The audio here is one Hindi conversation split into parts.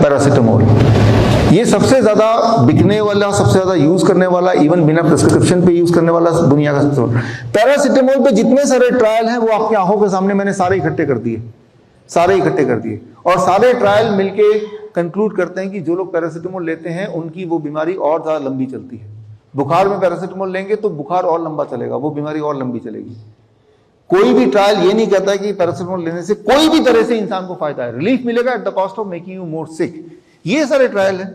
पैरासिटामोल। ये सबसे ज्यादा बिकने वाला, सबसे ज्यादा यूज करने वाला, इवन बिना प्रिस्क्रिप्शन पे यूज करने वाला दुनिया का सबसे। पैरासिटामोल पे जितने सारे ट्रायल हैं वो आपकी आंखों के सामने मैंने सारे इकट्ठे कर दिए, और सारे ट्रायल मिलके कंक्लूड करते हैं कि जो लोग पैरासिटामोल लेते हैं उनकी वो बीमारी और ज्यादा लंबी चलती है। बुखार में पैरासिटामोल लेंगे तो बुखार और लंबा चलेगा, वो बीमारी और लंबी चलेगी। कोई भी ट्रायल ये नहीं कहता कि पैरासिटामोल लेने से कोई भी तरह से इंसान को फायदा है, रिलीफ मिलेगा at the cost of making you more sick. ये सारे ट्रायल हैं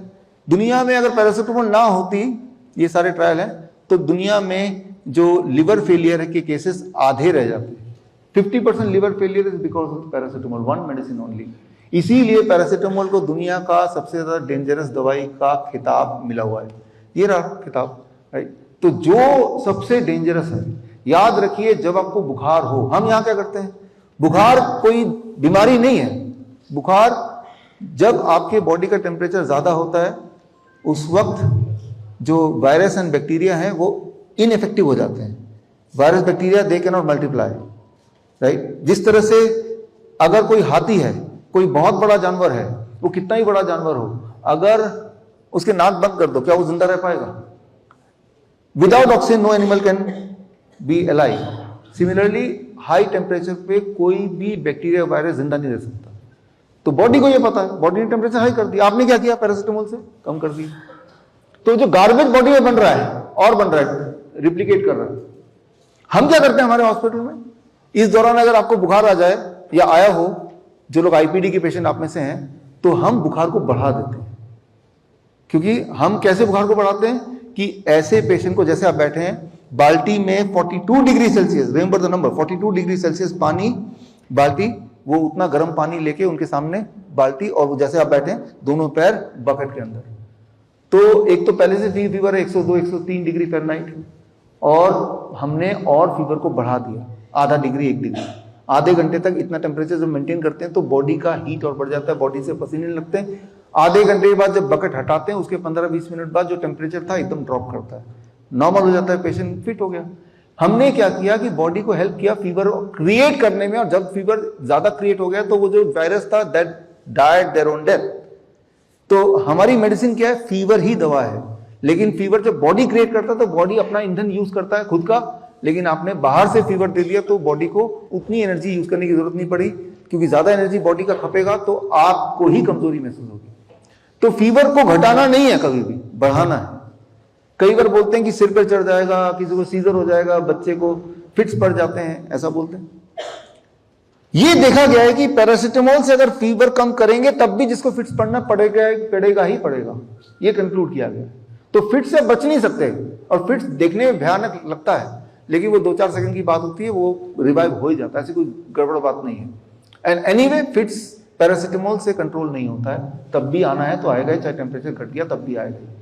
दुनिया में। अगर पैरासिटामोल ना होती, ये सारे ट्रायल हैं, तो दुनिया में जो लिवर फेलियर के केसेस आधे रह जाते। 50% liver failure is because of paracetamol, one medicine only. इसीलिए पैरासिटामोल को दुनिया का सबसे ज्यादा डेंजरस दवाई का खिताब मिला हुआ है। ये रहा खिताब, राइट। तो जो सबसे डेंजरस है, याद रखिए, जब आपको बुखार हो, हम यहां क्या करते हैं, बुखार कोई बीमारी नहीं है। बुखार जब आपके बॉडी का टेम्परेचर ज्यादा होता है, उस वक्त जो वायरस एंड बैक्टीरिया हैं वो इनइफेक्टिव हो जाते हैं। Virus bacteria they can not multiply, right. जिस तरह से अगर कोई हाथी है, कोई बहुत बड़ा जानवर है, वो कितना ही बड़ा जानवर हो, अगर उसके नाक बंद कर दो, क्या वो जिंदा रह पाएगा? Without oxygen no animal can be alive. Similarly high temperature पे कोई भी बैक्टीरिया वायरस जिंदा नहीं रह सकता। तो बॉडी को ये पता है, बॉडी ने टेम्परेचर हाई कर दिया, आपने क्या किया, पैरासिटामोल से कम कर दिया। तो जो गार्बेज बॉडी में बन रहा है और बन रहा है, रिप्लिकेट कर रहा है। हम क्या करते हैं हमारे हॉस्पिटल में, इस दौरान अगर आपको बुखार आ जाए या आया हो, जो लोग आईपीडी के पेशेंट आप में से हैं, तो हम बुखार को बढ़ा देते हैं। क्योंकि हम कैसे बुखार को बढ़ाते हैं कि ऐसे पेशेंट को, जैसे आप बैठे हैं, बाल्टी में 42 degree Celsius, remember the number, 42 degree Celsius पानी, बाल्टी, वो उतना गर्म पानी लेके उनके सामने बाल्टी, और जैसे आप बैठे हैं, दोनों पैर बकेट के अंदर। तो एक तो पहले से फीवर है 102 103 डिग्री फ़ारेनहाइट, और हमने और फीवर को बढ़ा दिया आधा डिग्री, 1 डिग्री। आधे घंटे तक इतना टेम्परेचर जब मेंटेन करते हैं तो बॉडी का हीट और बढ़ जाता है, बॉडी से पसीने लगते हैं। आधे घंटे के बाद जब बकेट हटाते हैं, उसके 15-20 मिनट बाद जो टेम्परेचर था एकदम ड्रॉप करता है, नॉर्मल हो जाता है, पेशेंट फिट हो गया। हमने क्या किया कि बॉडी को हेल्प किया फीवर क्रिएट करने में, और जब फीवर ज्यादा क्रिएट हो गया तो वो जो वायरस था that died their own death. तो हमारी मेडिसिन क्या है, फीवर ही दवा है। लेकिन फीवर जब बॉडी क्रिएट करता है तो बॉडी अपना ईंधन यूज करता है खुद का, लेकिन आपने बाहर से फीवर दे दिया तो बॉडी को उतनी एनर्जी यूज करने की जरूरत नहीं पड़ी, क्योंकि ज्यादा एनर्जी बॉडी का खपेगा तो आपको ही कमजोरी महसूस होगी। तो फीवर को घटाना नहीं है, कभी भी बढ़ाना है। कई बार बोलते हैं कि सिर पर चढ़ जाएगा, किसी को सीजर हो जाएगा, बच्चे को फिट्स पड़ जाते हैं, ऐसा बोलते हैं। ये देखा गया है कि पैरासिटामोल से अगर फीवर कम करेंगे तब भी जिसको फिट्स पड़ना पड़ेगा ही पड़ेगा, ये कंक्लूड किया गया। तो फिट्स से बच नहीं सकते, और फिट्स देखने में भयानक लगता है, लेकिन वो 2-4 सेकंड की बात होती है, वो रिवाइव हो ही जाता है, ऐसी कोई गड़बड़ बात नहीं है। एंड एनीवे फिट्स पैरासिटामोल से कंट्रोल नहीं होता है, तब भी आना है तो आएगा, चाहे टेम्परेचर घट गया तब भी आएगा।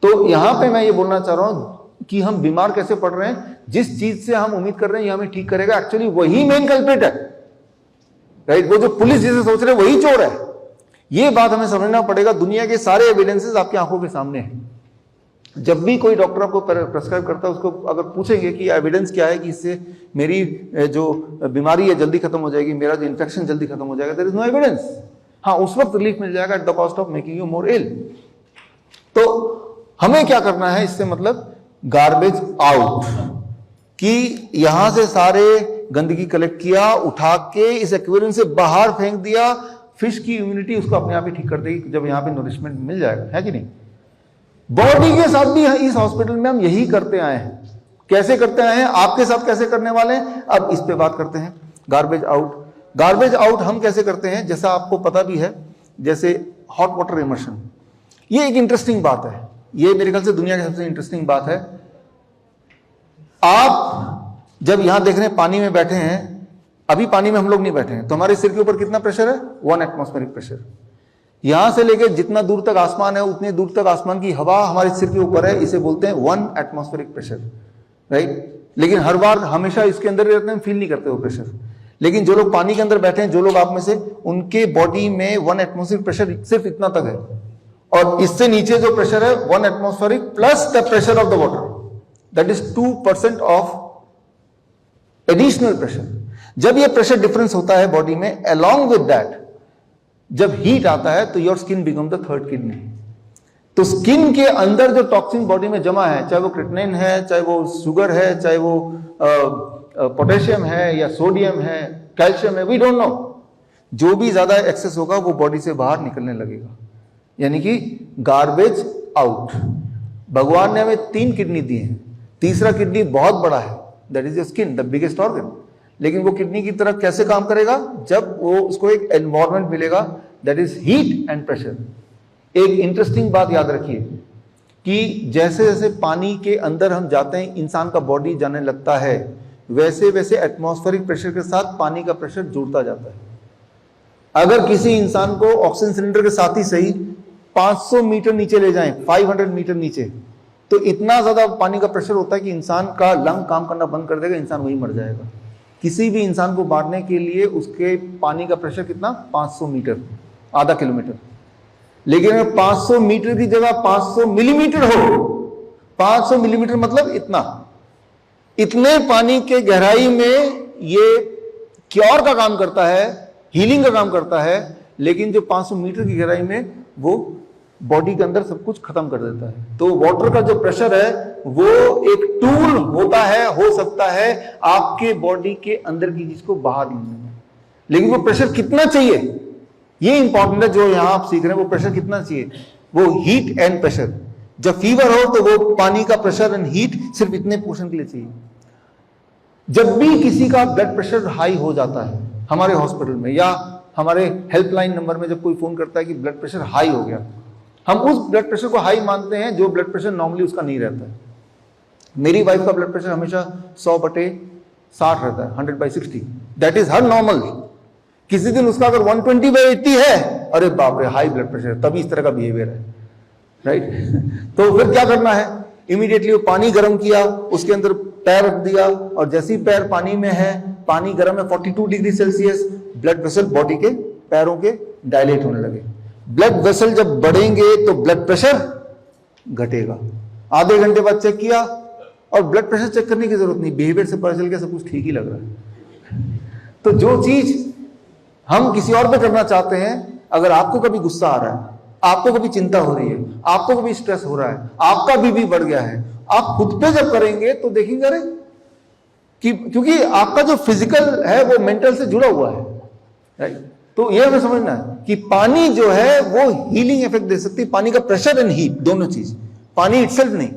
तो यहां पे मैं ये बोलना चाह रहा हूं कि हम बीमार कैसे पड़ रहे हैं, जिस चीज से हम उम्मीद कर रहे हैं ये हमें ठीक करेगा, एक्चुअली वही मेन कल्प्रिट है, राइट। वो जो पुलिस जिसे सोच रहे हैं वही चोर है। ये बात हमें समझना पड़ेगा। दुनिया के सारे एविडेंसेस आपकी आंखों के सामने हैं। जब भी कोई डॉक्टर आपको प्रेस्क्राइब करता है, उसको अगर पूछेंगे कि एविडेंस क्या है कि इससे मेरी जो बीमारी है जल्दी खत्म हो जाएगी, मेरा जो इन्फेक्शन जल्दी खत्म हो जाएगा, देयर इज नो एविडेंस। हाँ, उस वक्त रिलीफ मिल जाएगा at the cost of making you more ill. तो हमें क्या करना है इससे, मतलब गार्बेज आउट, कि यहां से सारे गंदगी कलेक्ट किया, उठा के इस एक्वेरियम से बाहर फेंक दिया। फिश की इम्यूनिटी उसको अपने आप ही ठीक कर देगी जब यहाँ पे नरिशमेंट मिल जाएगा, है कि नहीं। बॉडी के साथ भी इस हॉस्पिटल में हम यही करते आए हैं। कैसे करते आए हैं, आपके साथ कैसे करने वाले हैं, अब इस पे बात करते हैं। गार्बेज आउट, गार्बेज आउट हम कैसे करते हैं, जैसा आपको पता भी है, जैसे हॉट वाटर इमर्शन। ये एक इंटरेस्टिंग बात है, ये मेरे ख्याल से दुनिया की सबसे इंटरेस्टिंग बात है। आप जब यहां देख रहे हैं पानी में बैठे हैं, अभी पानी में हम लोग नहीं बैठे हैं, तो हमारे सिर के ऊपर कितना प्रेशर है, 1 एटमॉस्फेरिक प्रेशर। यहां से लेकर जितना दूर तक आसमान है उतनी दूर तक आसमान की हवा हमारे सिर के ऊपर है, इसे बोलते हैं 1 एटमॉस्फेरिक प्रेशर, राइट। लेकिन हर बार हमेशा इसके अंदर रहते हैं, फील नहीं करते वो प्रेशर। लेकिन जो लोग पानी के अंदर बैठे हैं, जो लोग आप में से, उनके बॉडी में 1 एटमॉस्फेरिक प्रेशर सिर्फ इतना तक है, और इससे नीचे जो प्रेशर है 1 atmospheric plus the pressure of the water, that is 2% of additional pressure. जब ये प्रेशर डिफरेंस होता है बॉडी में, अलोंग विद दैट जब हीट आता है तो your skin become the third kidney. तो स्किन के अंदर जो टॉक्सिन बॉडी में जमा है, चाहे वो क्रिएटिनिन है, चाहे वो शुगर है, चाहे वो पोटेशियम है या सोडियम है, कैल्शियम है, वी डोंट नो, जो भी ज्यादा एक्सेस होगा वो बॉडी से बाहर निकलने लगेगा, यानी कि गार्बेज आउट। भगवान ने हमें 3 किडनी दी है, तीसरा किडनी बहुत बड़ा है, that is the skin, the biggest organ. लेकिन वो किडनी की तरह कैसे काम करेगा? जब वो उसको एक एनवायरमेंट मिलेगा, that is heat and pressure. एक इंटरेस्टिंग बात याद रखिए कि जैसे जैसे पानी के अंदर हम जाते हैं, इंसान का बॉडी जाने लगता है, वैसे वैसे एटमॉस्फेरिक प्रेशर के साथ पानी का प्रेशर जुड़ता जाता है। अगर किसी इंसान को ऑक्सीजन सिलेंडर के साथ ही सही 500 मीटर नीचे ले जाएं, 500 मीटर नीचे, तो इतना ज्यादा पानी का प्रेशर होता है कि इंसान का लंग काम करना बंद कर देगा, इंसान वहीं मर जाएगा। किसी भी इंसान को मारने के लिए उसके पानी का प्रेशर कितना? 500 मीटर, आधा किलोमीटर। लेकिन अगर 500 मीटर की जगह 500 मिलीमीटर हो, 500 मिलीमीटर मतलब इतने पानी के गहराई में ये क्योर का काम करता है, हीलिंग का काम करता है। लेकिन जो 500 मीटर की गहराई में वो बॉडी के अंदर सब कुछ खत्म कर देता है। तो वाटर का जो प्रेशर है वो एक टूल होता है, हो सकता है आपके बॉडी के अंदर की चीज को बाहर लेने में। लेकिन वो प्रेशर कितना चाहिए, ये इंपॉर्टेंट है। जो यहां आप सीख रहे हैं वो प्रेशर कितना चाहिए, वो हीट एंड प्रेशर। जब फीवर हो तो वो पानी का प्रेशर एंड हीट सिर्फ इतने पोर्शन के लिए चाहिए। जब भी किसी का ब्लड प्रेशर हाई हो जाता है हमारे हॉस्पिटल में या हमारे हेल्पलाइन नंबर में, जब कोई फोन करता है कि ब्लड प्रेशर हाई हो गया, हम उस ब्लड प्रेशर को हाई मानते हैं जो ब्लड प्रेशर नॉर्मली उसका नहीं रहता है। मेरी वाइफ का ब्लड प्रेशर हमेशा 100/60 रहता है, 100/60, दैट इज हर नॉर्मल। किसी दिन उसका अगर 120/80 है, अरे बाप रे हाई ब्लड प्रेशर, तभी इस तरह का बिहेवियर है, राइट। तो फिर क्या करना है? इमीडिएटली वो पानी गर्म किया, उसके अंदर पैर रख दिया, और जैसे ही पैर पानी में है, पानी गर्म है 42 degree Celsius, blood vessel body के पैरों के डायलेट होने लगे। ब्लड वेसल जब बढ़ेंगे तो ब्लड प्रेशर घटेगा। आधे घंटे बाद चेक किया, और ब्लड प्रेशर चेक करने की जरूरत नहीं, बिहेवियर से पता चल गया सब कुछ ठीक ही लग रहा है। तो जो चीज हम किसी और पे करना चाहते हैं, अगर आपको कभी गुस्सा आ रहा है, आपको कभी चिंता हो रही है, आपको कभी स्ट्रेस हो रहा है, आपका बीपी बढ़ गया है, आप खुद पे जब करेंगे तो देखेंगे अरे कि क्योंकि आपका जो फिजिकल है वो मेंटल से जुड़ा हुआ है, राइट। तो ये हमें समझना है कि पानी जो है वो हीलिंग इफेक्ट दे सकती है। पानी का प्रेशर एंड हीट दोनों चीज, पानी इटसेल्फ नहीं,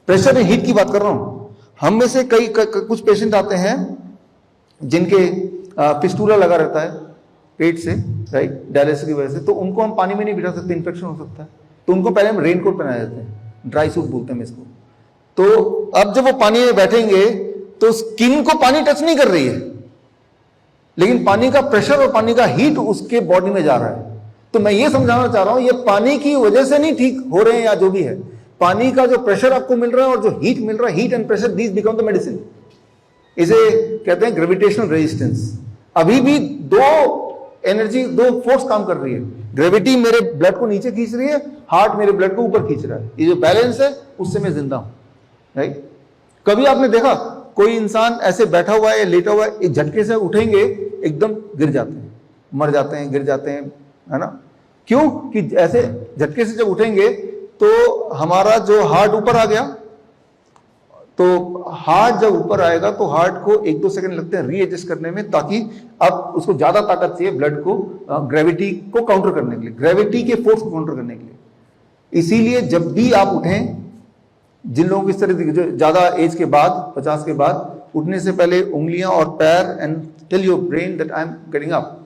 प्रेशर एंड हीट की बात कर रहा हूं। हम में से कुछ पेशेंट आते हैं जिनके पिस्टूला लगा रहता है पेट से, राइट, डायलिसिस की वजह से, तो उनको हम पानी में नहीं बिठा सकते, इन्फेक्शन हो सकता है। तो उनको पहले हम रेनकोट पहना देते हैं, ड्राई सूट बोलते हैं इसको। तो अब जब वो पानी में बैठेंगे तो स्किन को पानी टच नहीं कर रही है, लेकिन पानी का प्रेशर और पानी का हीट उसके बॉडी में जा रहा है। तो मैं ये समझाना चाह रहा हूं, ये पानी की वजह से नहीं ठीक हो रहे हैं या जो भी है, पानी का जो प्रेशर आपको मिल रहा है और जो हीट मिल रहा है, heat and pressure, these become the medicine. इसे कहते हैं ग्रेविटेशनल रेजिस्टेंस। अभी भी दो एनर्जी, दो फोर्स काम कर रही है। ग्रेविटी मेरे ब्लड को नीचे खींच रही है, हार्ट मेरे ब्लड को ऊपर खींच रहा है। ये जो बैलेंस है उससे मैं जिंदा हूं, राइट। कभी आपने देखा कोई इंसान ऐसे बैठा हुआ है या लेटा हुआ है, एक झटके से उठेंगे एकदम गिर जाते हैं, मर जाते हैं, गिर जाते हैं, है ना? क्यों? कि ऐसे झटके से जब उठेंगे तो हमारा जो हार्ट ऊपर आ गया, तो हार्ट जब ऊपर आएगा तो हार्ट को 1-2 सेकंड लगते हैं रीएडजस्ट करने में, ताकि अब उसको ज्यादा ताकत चाहिए ब्लड को ग्रेविटी को काउंटर करने के लिए, ग्रेविटी के फोर्स को काउंटर करने के लिए। इसीलिए जब भी आप उठें, जिन लोगों की इस तरह जो ज्यादा एज के बाद, 50 के बाद, उठने से पहले उंगलियां और पैर and tell your brain that I am getting up,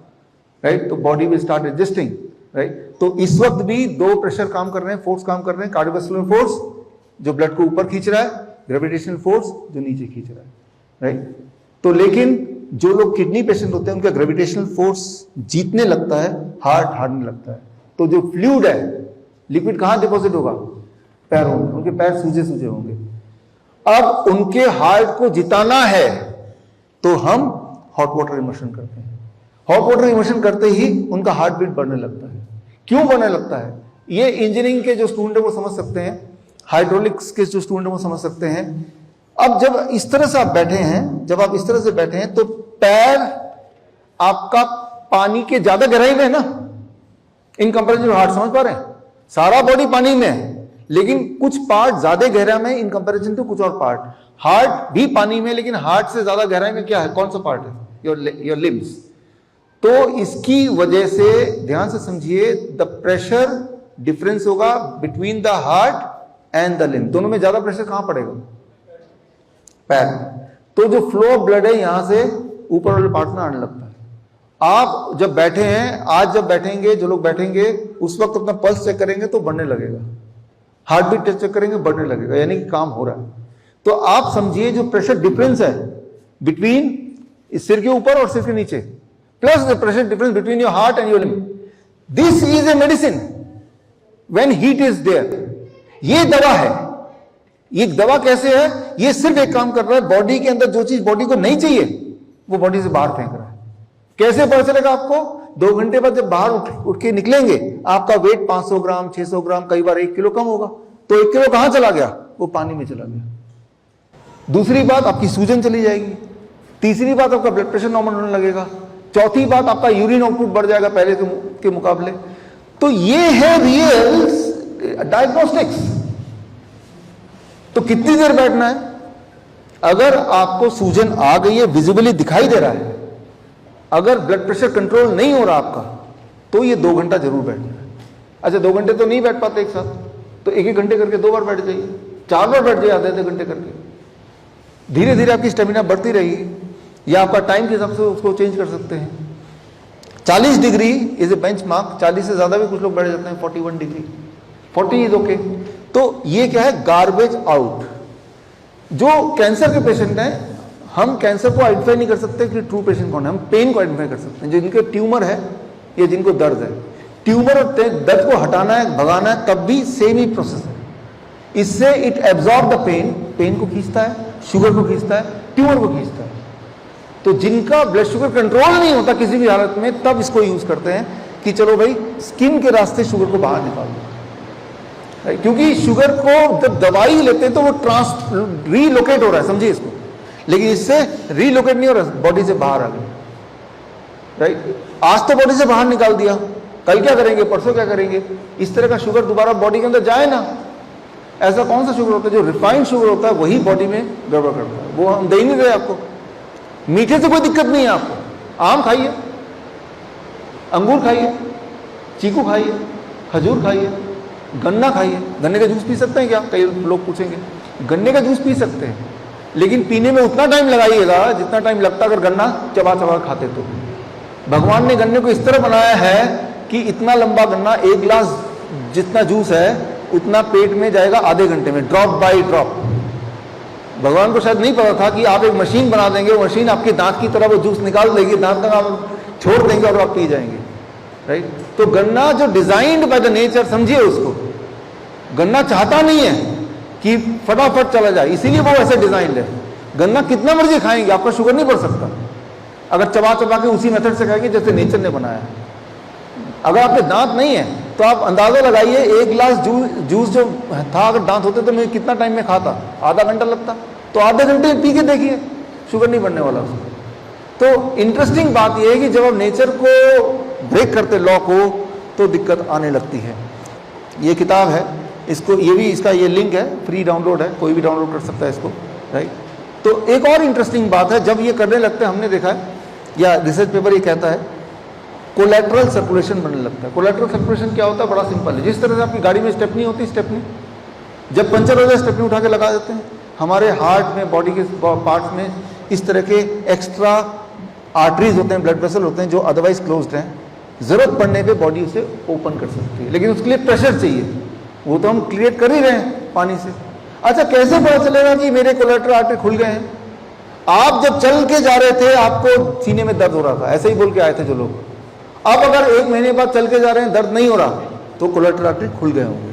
right, तो body will start adjusting, right. तो इस वक्त भी दो प्रेशर काम कर रहे हैं, फोर्स काम कर रहे हैं, कार्डियोवैस्कुलर फोर्स जो ब्लड को ऊपर खींच रहा है, ग्रेविटेशनल फोर्स जो नीचे खींच रहा है, राइट। तो लेकिन जो लोग किडनी पेशेंट होते हैं उनका ग्रेविटेशनल फोर्स जीतने लगता है, हार्ट हारने लगता है। तो जो फ्लूइड है, लिक्विड कहां डिपॉजिट होगा? पैरों में, उनके पैर सूजे सूजे होंगे। अब उनके हार्ट को जिताना है तो हम हॉट वाटर इमर्शन करते हैं। हॉट वाटर इमर्शन करते ही उनका हार्ट बीट बढ़ने लगता है। क्यों बढ़ने लगता है? ये इंजीनियरिंग के जो स्टूडेंट है वो समझ सकते हैं, हाइड्रोलिक्स के जो स्टूडेंट है वो समझ सकते हैं। अब जब इस तरह से आप बैठे हैं, जब आप इस तरह से बैठे हैं तो पैर आपका पानी के ज्यादा गहराई में है ना, इन कंपेरिजन हार्ट। समझ पा रहे हैं? सारा बॉडी पानी में है, लेकिन कुछ पार्ट ज्यादा गहरा में इन कंपेरिजन टू कुछ और पार्ट। हार्ट भी पानी में, लेकिन हार्ट से ज्यादा गहराई में क्या है, कौन सा पार्ट है? Your limbs. तो इसकी वजह से ध्यान से समझिए, द प्रेशर डिफरेंस होगा between the heart and the limb. दोनों में ज्यादा प्रेशर कहां पड़ेगा? पैर में। तो जो फ्लो ऑफ ब्लड है यहां से ऊपर वाले पार्ट में आने लगता है। आप जब बैठे हैं, आज जब बैठेंगे, जो लोग बैठेंगे उस वक्त अपना पल्स चेक करेंगे तो बढ़ने लगेगा, हार्ट बीट चेक करेंगे बढ़ने लगेगा, यानी कि काम हो रहा है। तो आप समझिए जो प्रेशर डिफरेंस है बिटवीन सिर के ऊपर और सिर के नीचे, plus the pressure difference between your heart and your limb, this is a medicine when heat is there. ये दवा है। ये दवा कैसे है? ये सिर्फ एक काम कर रहा है, बॉडी के अंदर जो चीज बॉडी को नहीं चाहिए वो बॉडी से बाहर फेंक रहा है। कैसे पता चलेगा आपको? 2 घंटे बाद जब बाहर उठ के निकलेंगे, आपका वेट 500 ग्राम 600 ग्राम कई बार 1 किलो कम होगा। तो 1 किलो कहां चला गया? वो पानी में चला गया। दूसरी बात, आपकी सूजन चली जाएगी। तीसरी बात, आपका ब्लड प्रेशर नॉर्मल होने लगेगा। चौथी बात, आपका यूरिन आउटपुट बढ़ जाएगा पहले के मुकाबले। तो ये है रियल डायग्नोस्टिक्स। तो कितनी देर बैठना है? अगर आपको सूजन आ गई है, विजिबली दिखाई दे रहा है, अगर ब्लड प्रेशर कंट्रोल नहीं हो रहा आपका, तो ये 2 घंटा जरूर बैठना है। अच्छा, 2 घंटे तो नहीं बैठ पाते एक साथ, तो 1-1 घंटे करके 2 बार बैठ जाइए, 4 बार बैठ जाइए, आधे घंटे करके। धीरे धीरे आपकी स्टेमिना बढ़ती रहेगी, या आपका टाइम के हिसाब से उसको चेंज कर सकते हैं। 40 degree is a bench mark. 40 से ज्यादा भी कुछ लोग बैठ जाते हैं, 41 डिग्री, 40 इज ओके। तो ये क्या है? Garbage out. जो कैंसर के पेशेंट हैं, हम कैंसर को आइडेंटिफाई नहीं कर सकते कि ट्रू पेशेंट कौन है, हम पेन को आइडेंटिफाई कर सकते हैं। जो जिनके ट्यूमर है या जिनको दर्द है, ट्यूमर और दर्द को हटाना है, भगाना है, तब भी सेम ही प्रोसेस है। इससे it absorb the pain, pain को खींचता है, शुगर को खींचता है, ट्यूमर को खींचता है। तो जिनका ब्लड शुगर कंट्रोल नहीं होता किसी भी हालत में, तब इसको यूज करते हैं कि चलो भाई स्किन के रास्ते शुगर को बाहर निकाल दो। क्योंकि शुगर को जब दवाई लेते हैं तो वो रीलोकेट हो रहा है, समझिए इसको। लेकिन इससे रीलोकेट नहीं हो रहा, बॉडी से बाहर आ गया। राइट? आज तो बॉडी से बाहर निकाल दिया, कल क्या करेंगे, परसों क्या करेंगे? इस तरह का शुगर दोबारा बॉडी के अंदर जाए ना। ऐसा कौन सा शुगर होता है? जो रिफाइंड शुगर होता है वही बॉडी में गड़बड़ करता है। वो हम दे ही नहीं रहे आपको। मीठे से कोई दिक्कत नहीं है आपको। आम खाइए, अंगूर खाइए, चीकू खाइए, खजूर खाइए, गन्ना खाइए। गन्ने का जूस पी सकते हैं क्या? कई लोग पूछेंगे। गन्ने का जूस पी सकते हैं, लेकिन पीने में उतना टाइम लगाइएगा जितना टाइम लगता अगर गन्ना चबा चबा खाते तो। भगवान ने गन्ने को इस तरह बनाया है कि इतना लंबा गन्ना, 1 गिलास जितना जूस है उतना पेट में जाएगा आधे घंटे में, ड्रॉप बाय ड्रॉप। भगवान को शायद नहीं पता था कि आप एक मशीन बना देंगे, वो मशीन आपके दांत की तरह वो जूस निकाल देगी, दांत तक आप छोड़ देंगे और आप पी जाएंगे। राइट? तो गन्ना जो डिजाइंड बाय द नेचर, समझिए उसको, गन्ना चाहता नहीं है कि फटाफट चला जाए, इसीलिए वो ऐसे डिजाइंड है। गन्ना कितना मर्जी खाएंगे, आपका शुगर नहीं बढ़ सकता अगर चबा चबा के उसी मेथड से खाएंगे जैसे नेचर ने बनाया है। अगर आपके दांत नहीं है तो आप अंदाजा लगाइए, 1 गिलास जूस जो था अगर दांत होते तो मैं कितना टाइम में खाता? आधा घंटा लगता। तो आधे घंटे पी के देखिए, शुगर नहीं बढ़ने वाला उसको। तो इंटरेस्टिंग बात यह है कि जब आप नेचर को ब्रेक करते, लॉ को, तो दिक्कत आने लगती है। ये किताब है, इसको ये भी, इसका ये लिंक है, फ्री डाउनलोड है, कोई भी डाउनलोड कर सकता है इसको। राइट? तो एक और इंटरेस्टिंग बात है, जब ये करने लगते हैं, हमने देखा है, या रिसर्च पेपर ये कहता है, कोलेटरल सर्कुलेशन बनने लगता है। कोलेटरल सर्कुलेशन क्या होता है? बड़ा सिंपल है। जिस तरह से आपकी गाड़ी में स्टेपनी होती है, स्टेपनी जब पंचर हो जाए स्टेपनी उठा के लगा देते हैं, हमारे हार्ट में, बॉडी के पार्ट्स में इस तरह के एक्स्ट्रा आर्टरीज होते हैं, ब्लड वेसल होते हैं जो अदरवाइज क्लोज्ड हैं। जरूरत पड़ने पे बॉडी उसे ओपन कर सकती है, लेकिन उसके लिए प्रेशर चाहिए। वो तो हम क्रिएट कर ही रहे हैं पानी से। अच्छा, कैसे पता चलेगा कि मेरे कोलेटरल आर्टरी खुल गए हैं? आप जब चल के जा रहे थे आपको सीने में दर्द हो रहा था, ऐसे ही बोल के आए थे जो लोग। अब अगर 1 महीने बाद चल के जा रहे हैं, दर्द नहीं हो रहा, तो कोलेटरल आर्टरी खुल गए होंगे।